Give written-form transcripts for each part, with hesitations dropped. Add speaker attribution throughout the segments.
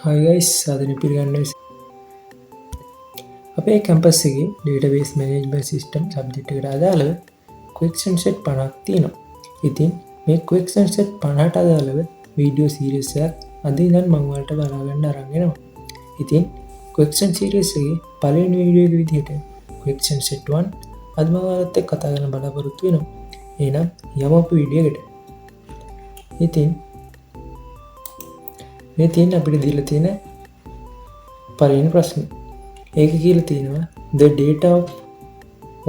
Speaker 1: Hi guys, අදන පිළිගන්නේ අපේ campus එකේ database management system subject එකට අදාළව question set 50ක් තියෙනවා. ඉතින් මේ question set 50ට අදාළව video series එකක් අද ඉඳන් මම ඔයාලට බලා ගන්න අරන් එනවා. ඉතින් question series එකේ පළවෙනි වීඩියෝ එක විදිහට question set 1 අද මම ඔයාලත් එක්ක කතා කරන්න බලාපොරොත්තු වෙනවා. එහෙනම් යමු අපි වීඩියෝ එකට. ඉතින් මේ තියෙන අපිට දීලා තියෙන පළවෙනි ප්‍රශ්නේ. ඒක කියලා තියෙනවා the data of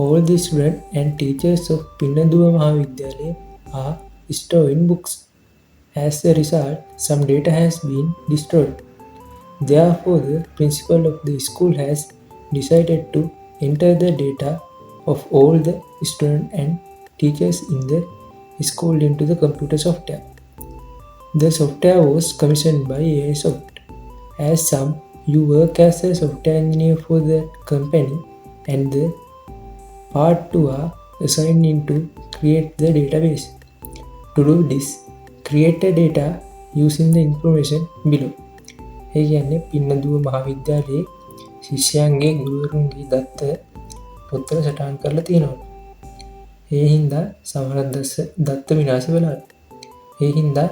Speaker 1: all the students and teachers of Pinnaduwa Mahavidyalaya are stored in books. As a result, some data has been destroyed. Therefore, the principal of the school has decided to enter the data of all the students and teachers in the school into the computer software. The software was commissioned by AI Soft. As some you work as a software engineer for the company and the part 2 are assigned in to create the database. To do this, create a data using the information below. ඒ කියන්නේ පින්නදුව මහාවිද්‍යාලයේ ශිෂ්‍යයන්ගේ ගුරුවරුන්ගේ දත්ත පොත්වල සටහන් කරලා තියෙනවා. ඒ හින්දා සමහර දත්ත විනාශ වෙලා. ඒ හින්දා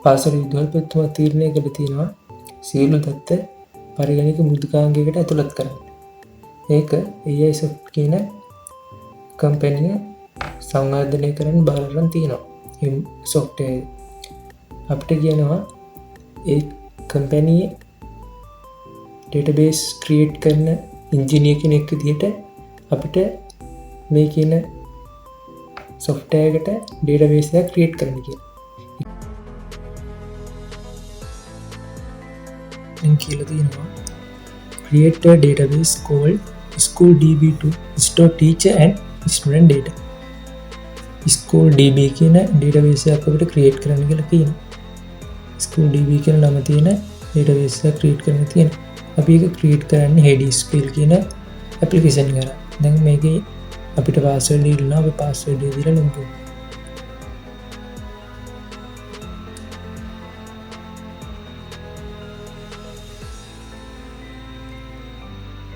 Speaker 1: පාසල විදුහල්පතිතුමා තීරණය කළ තියෙනවා සියලු දත්ත පරිගණක මෘදුකාංගයකට ඇතුළත් කරන්න. ඒක AI Soft කියන කම්පැනිය සංවර්ධනය කරන්න බාර අරන් තියෙනවා. මේ software අපිට කියනවා ඒ කම්පැනියේ database create කරන engineer කෙනෙක් විදිහට අපිට මේ කියන software එකට database එකක් create කරන්න කියලා. කියලා තියෙනවා create a database called SchoolDB to store teacher and student data. SchoolDB කියන database එකක් අපිට create කරන්න කියලා කියනවා. SchoolDB කියන නම තියෙන database එකක් create කරන්න තියෙනවා. අපි ඒක create කරන්නේ HDSQL කියන application එක කරා. දැන් මේකේ අපිට password දීලා අපි password එක දීලා login කරමු.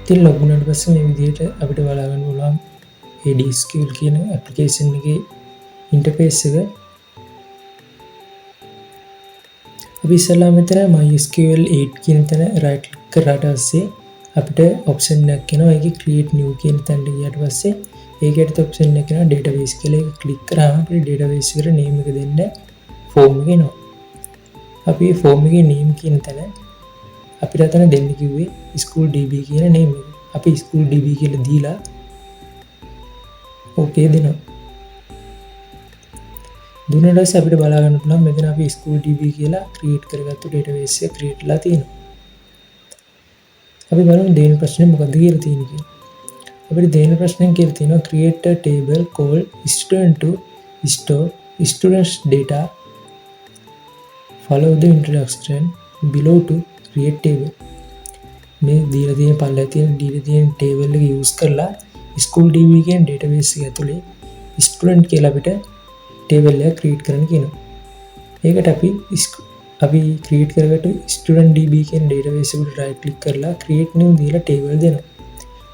Speaker 1: ඉතින් ලොග් වුණාට පස්සේ මේ විදිහට අපිට බලා ගන්න පුළුවන් HDSQL කියන ඇප්ලිකේෂන් එකේ ඉන්ටර්ෆේස් එක. අපි ඉස්සෙල්ලා මෙතන MySQL 8 කියන තැන right click කරාට පස්සේ අපිට option එකක් එනවා. ඒකේ create new කියන තැනට ගියාට පස්සේ ඒකට option එකක් එනවා database කියලා. ඒක click කරාම අපිට database එකට name එක දෙන්න form එක එනවා. අපි form එකේ name කියන තැන අපිට අතන දෙන්න කිව්වේ SchoolDB කියන name එක. අපි SchoolDB කියලා දීලා okay දෙනවා. දුන්නාට පස්සේ අපිට බලා ගන්න පුළුවන් මෙතන අපි SchoolDB කියලා create කරගත්තු database එක create වෙලා තියෙනවා. අපි බලමු දෙන ප්‍රශ්නේ මොකක්ද කියලා තියෙන්නේ කියලා. අපිට දෙන ප්‍රශ්නෙන් කියලා තියෙනවා create a table called student to store students data. Follow the instruction below to create table. මේ දීලා තියෙන පල්ලේ තියෙන දීලා තියෙන table එක use කරලා SchoolDB කියන database එක ඇතුලේ student කියලා අපිට table එකක් create කරන්න කියනවා. ඒකට අපි create කරගත්තු studentDB කියන database එකට right click කරලා create new දීලා table දෙනවා.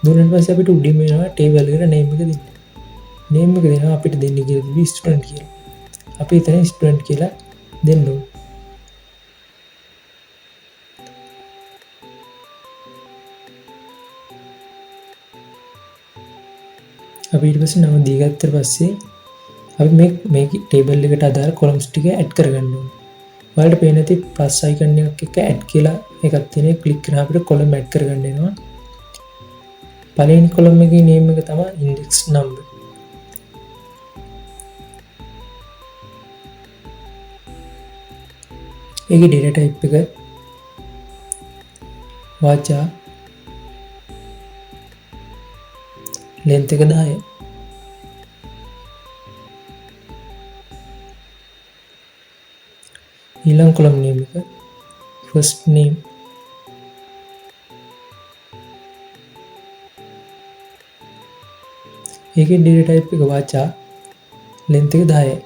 Speaker 1: දුන්නාට පස්සේ අපිට උඩින් එනවා table එකට name එක දෙන්න. name එක දෙනවා අපිට දෙන්න කියලා තිබි student කියලා. අපි එතන student කියලා දෙන්න ඕනේ. අපි ඊට පස්සේ නම දීගත්තට පස්සේ අපි මේ ටේබල් එකට අදාළ columns ටික add කරගන්න ඕනේ. ඔයාලට පේන ඇති plus icon එකක් එක්ක add කියලා එකක් තියෙනවා. click කරලා අපිට column add කරගන්න වෙනවා. පළවෙනි column එකේ name එක තමයි index number. ඒකේ data type එක වාචා length එක 10. ඊළඟ column name එක first name. ඒකේ data type එක වාචා length එක 10.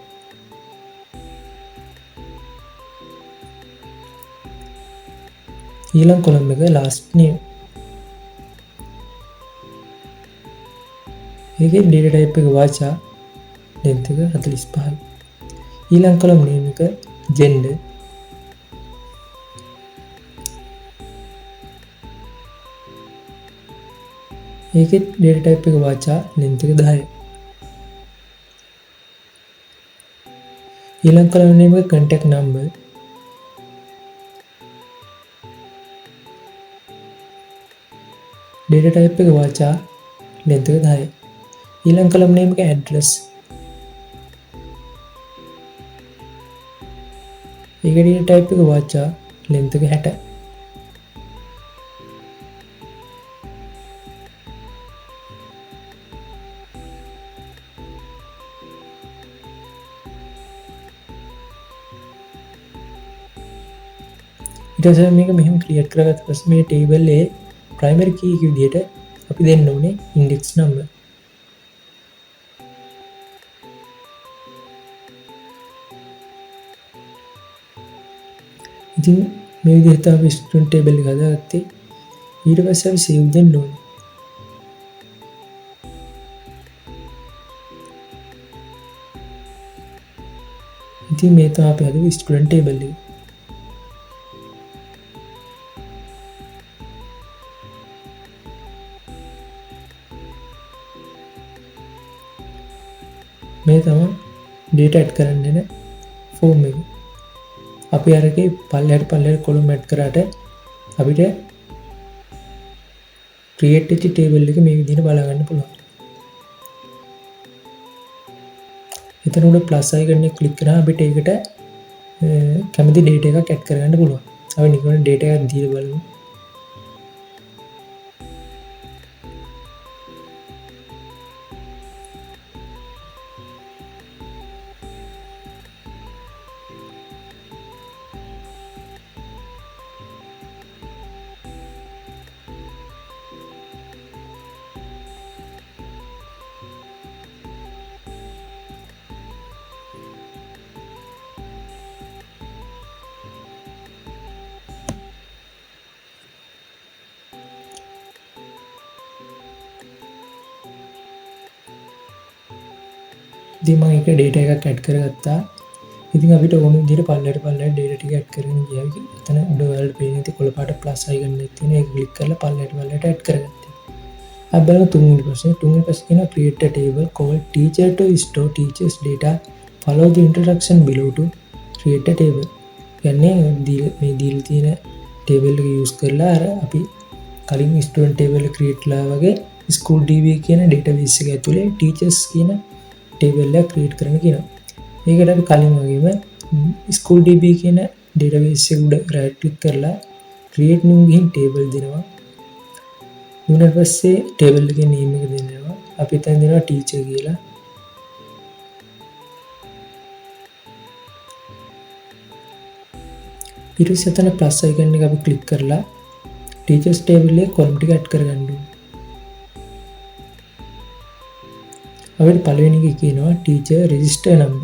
Speaker 1: ඊළඟ කොලම් එක last name. ඒකේ data type එක වාචා length එක 45යි. ඊළඟ කොලම් name එක gender. ඒකේ data type එක වාචා length එක 10යි. ඊළඟ කොලම් name එක contact number. data type එක වාචා length එක 10යි. ඊළඟ කොලම් name එක address. ඒකේ data type එක වාචා length එක 60යි. ඊට පස්සේ මේක මෙහෙම ක්‍රියේට් කරගත්ත පස්සේ මේ ටේබල් එකේ primary key එක විදිහට අපි දෙන්න ඕනේ index number. ඉතින් මේ විදිහට අපි student table එක හදාගත්තේ. ඊට පස්සේ අපි save දෙන්න ඕනේ. ඉතින් මේ තමයි අපි හදුවේ student table එක. මේ තමයි data add කරන්න යන form එක. අපි අරගේ පල්ලෙහාට column add කරාට අපිට create වෙච්ච table එක මේ විදිහට බලා ගන්න පුළුවන්. එතන උඩ plus icon එක click කරාම අපිට ඒකට කැමති data එකක් add කරගන්න පුළුවන්. අපි නිකන් data එකක් දීලා බලමු. ඉතින් මම එක data එකක් add කරගත්තා. ඉතින් අපිට ඕන විදිහට පල්ලෙහාට data ටික add කරගෙන ගියා. එතන උඩ ඔයාලට පේන ඉතින් කොළ පාට plus icon එකක් තියෙන. ඒක click කරලා පල්ලෙහාට add කරගත්තා. අපි බලමු තුන්වෙනි ප්‍රශ්නේ. තුන්වෙනි ප්‍රශ්නේ කියනවා create a table called teacher to store teachers data. Follow the instruction below to create a table. කියන්නේ මේ දීලා තියෙන table එක use කරලා අර අපි කලින් student table එක create කළා වගේ school db කියන database එක ඇතුලේ teachers කියන table එක create කරන්න කියනවා. ඒකට අපි කලින් වගේම school db කියන database එක උඩ right click කරලා create new ගිහින් table දෙනවා. ඊට පස්සේ table එකේ name එක දෙනවා. අපි එතන දෙනවා teacher කියලා. ඊට පස්සේ එතන plus icon එක අපි click කරලා teachers table එකේ column ටික add කරගන්න ඕනේ. අපිට පළවෙනි එක කියනවා teacher register number.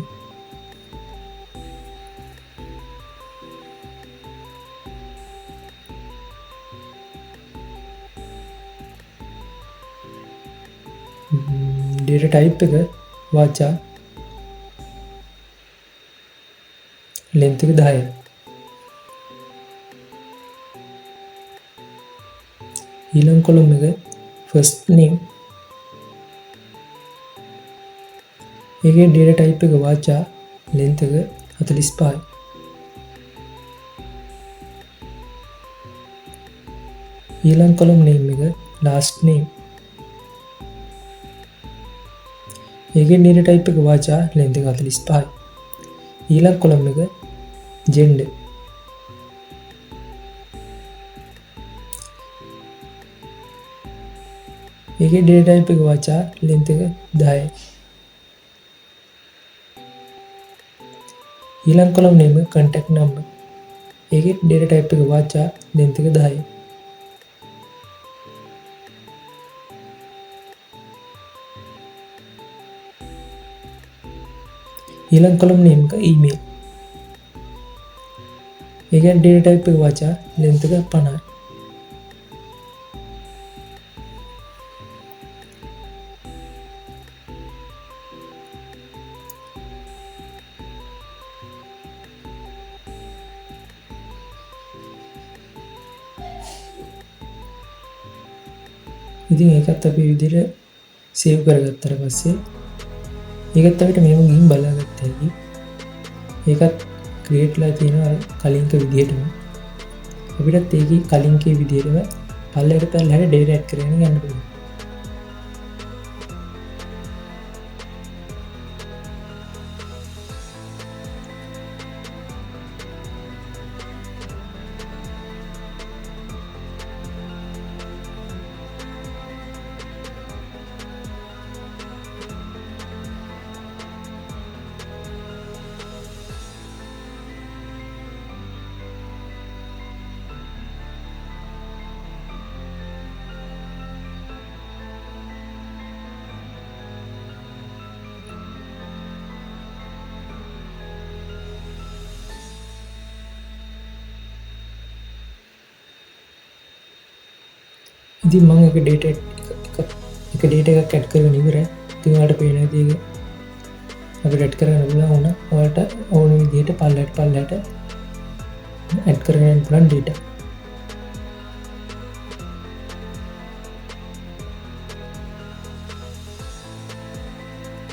Speaker 1: data type එක වාචා length එක 10යි. ඊළඟ column එක first name. ඒකේ data type එක වාචා length එක 45යි. ඊළඟ column name එක last name. ඒකේ data type එක වාචා length එක 45යි. ඊළඟ column එක gender. ඒකේ data type එක වාචා length එක 10යි. ඊළඟ column name එක contact number. ඒකේ data type එක වාචා length එක 10යි. ඊළඟ column name එක email. ඒ කියන්නේ data type එක වචා length එක 50යි. ඉතින් ඒකත් අපි විදිහට සේව් කරගත්තට පස්සේ ඒකත් අපිට මේව ගිහින් බලාගත්ත හැකි. ඒකත් ක්‍රියේට් ලා තියෙනවා අර කලින්ක විදිහටම. අපිටත් ඒකේ කලින්කේ විදිහටම පල්ලෙහාට පල්ලෙහාට data add කරගෙන යන්න පුළුවන්. ඉතින් මම එක data එකක් add කරගෙන ඉවරයි. ඉතින් ඔයාලට පේන විදිහට අපිට add කරගන්න පුළුවන් වුණා. ඔයාලට ඕන විදිහට පල්ලෙහාට add කරගෙන යන්න පුළුවන් data.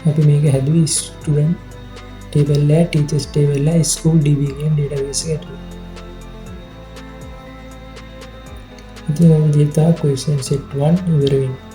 Speaker 1: අපි මේක හැදුවේ student table එක, teachers table එක, school db කියන database එකට. ඉතින් ඔය විදිහට question set 1 ඉවර වෙනවා.